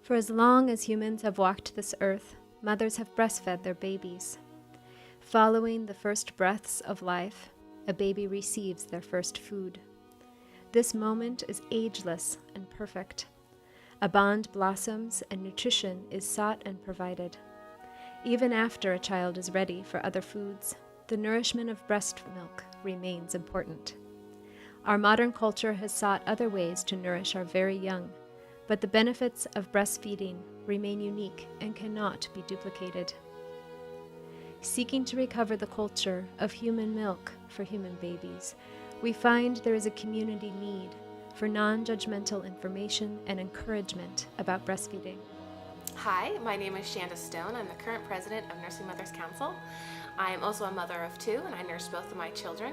For as long as humans have walked this earth, mothers have breastfed their babies. Following the first breaths of life, a baby receives their first food. This moment is ageless and perfect. A bond blossoms and nutrition is sought and provided. Even after a child is ready for other foods, the nourishment of breast milk remains important. Our modern culture has sought other ways to nourish our very young, but the benefits of breastfeeding remain unique and cannot be duplicated. Seeking to recover the culture of human milk for human babies, we find there is a community need for non-judgmental information and encouragement about breastfeeding. Hi, my name is Shanda Stone. I'm the current president of Nursing Mothers Council. I am also a mother of two, and I nurse both of my children.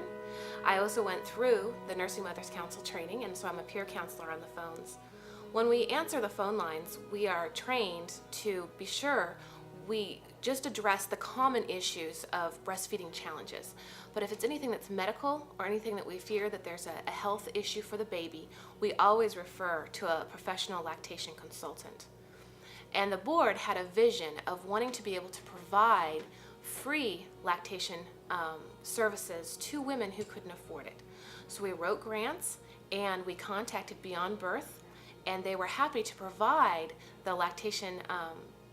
I also went through the Nursing Mothers Council training, and so I'm a peer counselor on the phones. When we answer the phone lines, we are trained to be sure we just address the common issues of breastfeeding challenges. But if it's anything that's medical or anything that we fear that there's a health issue for the baby, we always refer to a professional lactation consultant. And the board had a vision of wanting to be able to provide free lactation services to women who couldn't afford it. So we wrote grants and we contacted Beyond Birth, and they were happy to provide the lactation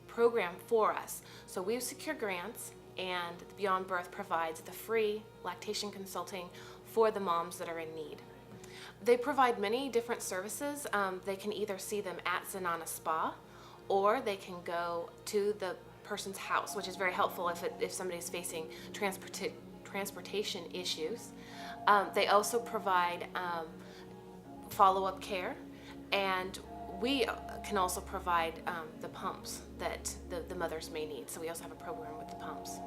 program for us. So we've secured grants, and Beyond Birth provides the free lactation consulting for the moms that are in need. They provide many different services. They can either see them at Zenana Spa, or they can go to the person's house, which is very helpful if somebody's facing transportation issues. They also provide follow-up care, and we can also provide the pumps that the mothers may need. So we also have a program with the pumps.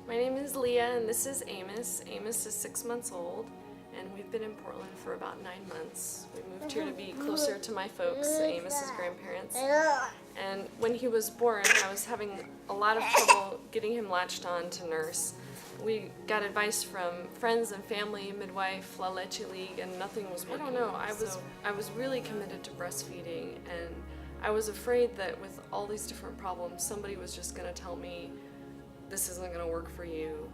My name is Leah, and this is Amos. Amos is 6 months old, and we've been in Portland for about 9 months. We moved here to be closer to my folks, Amos's grandparents. And when he was born, I was having a lot of trouble getting him latched on to nurse. We got advice from friends and family, midwife, La Leche League, and nothing was working. I don't know, I was really committed to breastfeeding, and I was afraid that with all these different problems, somebody was just gonna tell me, this isn't gonna work for you,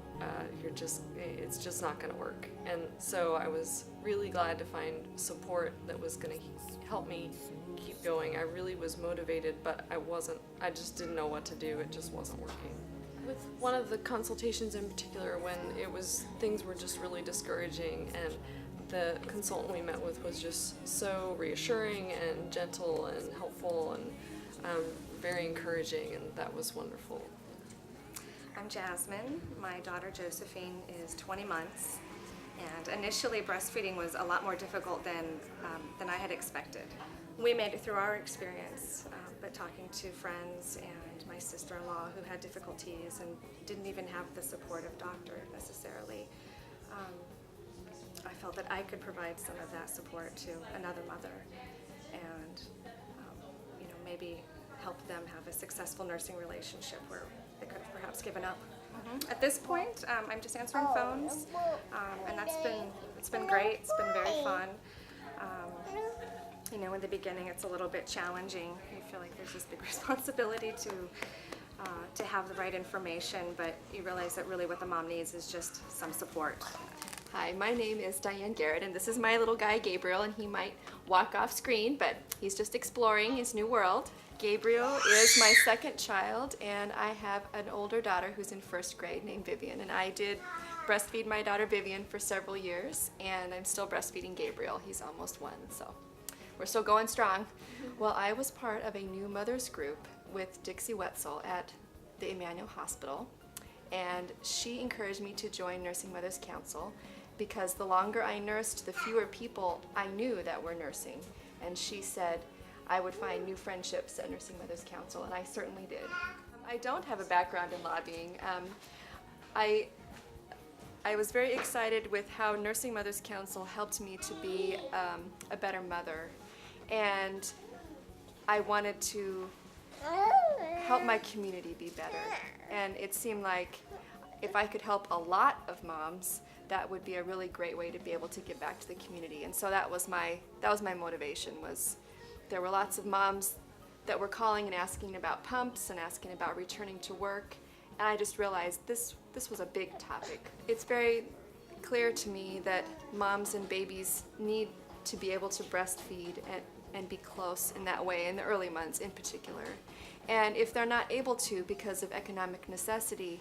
it's just not gonna work. And so I was really glad to find support that was gonna help me keep going. I really was motivated, but I just didn't know what to do, it just wasn't working. With one of the consultations in particular, when things were just really discouraging, and the consultant we met with was just so reassuring and gentle and helpful and very encouraging, and that was wonderful. I'm Jasmine. My daughter Josephine is 20 months, and initially breastfeeding was a lot more difficult than I had expected. We made it through our experience, but talking to friends and my sister-in-law who had difficulties and didn't even have the support of doctor necessarily, I felt that I could provide some of that support to another mother, and maybe help them have a successful nursing relationship where they could have perhaps given up. At this point, I'm just answering phones, and it's been great. It's been very fun. In the beginning, it's a little bit challenging. You feel like there's this big responsibility to have the right information, but you realize that really what the mom needs is just some support. Hi, my name is Diane Garrett, and this is my little guy Gabriel, and he might walk off screen, but he's just exploring his new world. Gabriel is my second child, and I have an older daughter who's in first grade named Vivian, and I did breastfeed my daughter Vivian for several years, and I'm still breastfeeding Gabriel. He's almost 1, so we're still going strong. Well, I was part of a new mothers group with Dixie Wetzel at the Emmanuel Hospital, and she encouraged me to join Nursing Mothers Council because the longer I nursed, the fewer people I knew that were nursing, and she said I would find new friendships at Nursing Mothers Council, and I certainly did. I don't have a background in lobbying. I was very excited with how Nursing Mothers Council helped me to be a better mother, and I wanted to help my community be better, and it seemed like if I could help a lot of moms, that would be a really great way to be able to give back to the community. And so that was my motivation. Was there were lots of moms that were calling and asking about pumps and asking about returning to work. And I just realized this was a big topic. It's very clear to me that moms and babies need to be able to breastfeed and be close in that way, in the early months in particular. And if they're not able to because of economic necessity,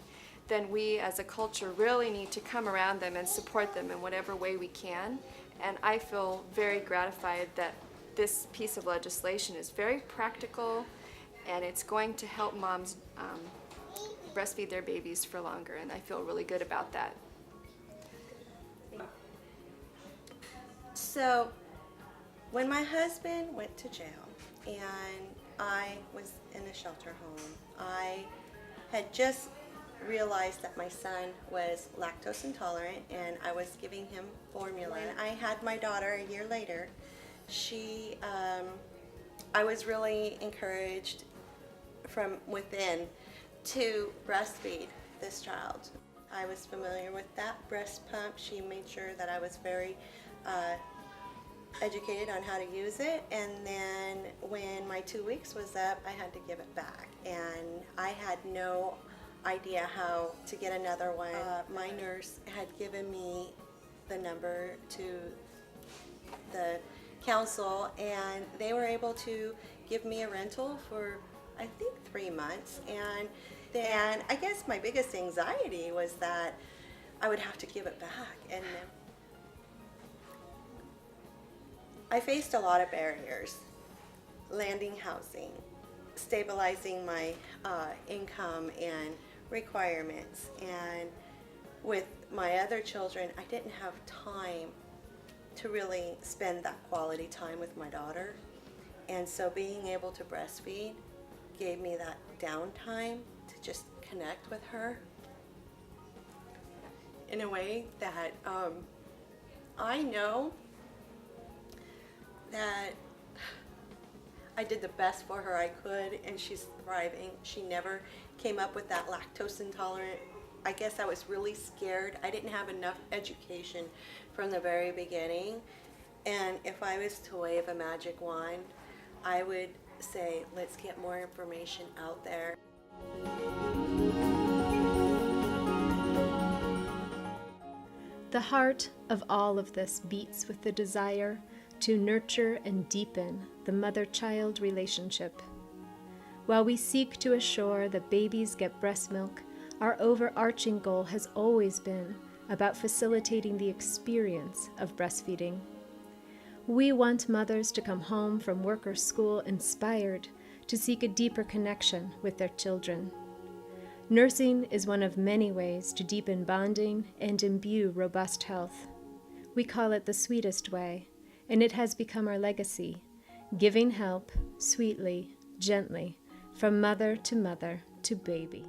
then we as a culture really need to come around them and support them in whatever way we can. And I feel very gratified that this piece of legislation is very practical, and it's going to help moms breastfeed their babies for longer, and I feel really good about that. So, when my husband went to jail and I was in a shelter home, I had just realized that my son was lactose intolerant and I was giving him formula. When I had my daughter a year later, I was really encouraged from within to breastfeed this child. I was familiar with that breast pump. She made sure that I was very educated on how to use it, and then when my 2 weeks was up, I had to give it back, and I had no idea how to get another one. My nurse had given me the number to the Counsel, and they were able to give me a rental for I think 3 months, and then I guess my biggest anxiety was that I would have to give it back, and I faced a lot of barriers: landing housing, stabilizing my income and requirements, and with my other children, I didn't have time to really spend that quality time with my daughter, and so being able to breastfeed gave me that downtime to just connect with her in a way that I know that I did the best for her I could, and she's thriving. She never came up with that lactose intolerant. I guess I was really scared. I didn't have enough education from the very beginning, and if I was to wave a magic wand, I would say, let's get more information out there. The heart of all of this beats with the desire to nurture and deepen the mother-child relationship. While we seek to assure that babies get breast milk, our overarching goal has always been about facilitating the experience of breastfeeding. We want mothers to come home from work or school inspired to seek a deeper connection with their children. Nursing is one of many ways to deepen bonding and imbue robust health. We call it the sweetest way, and it has become our legacy, giving help sweetly, gently, from mother to baby.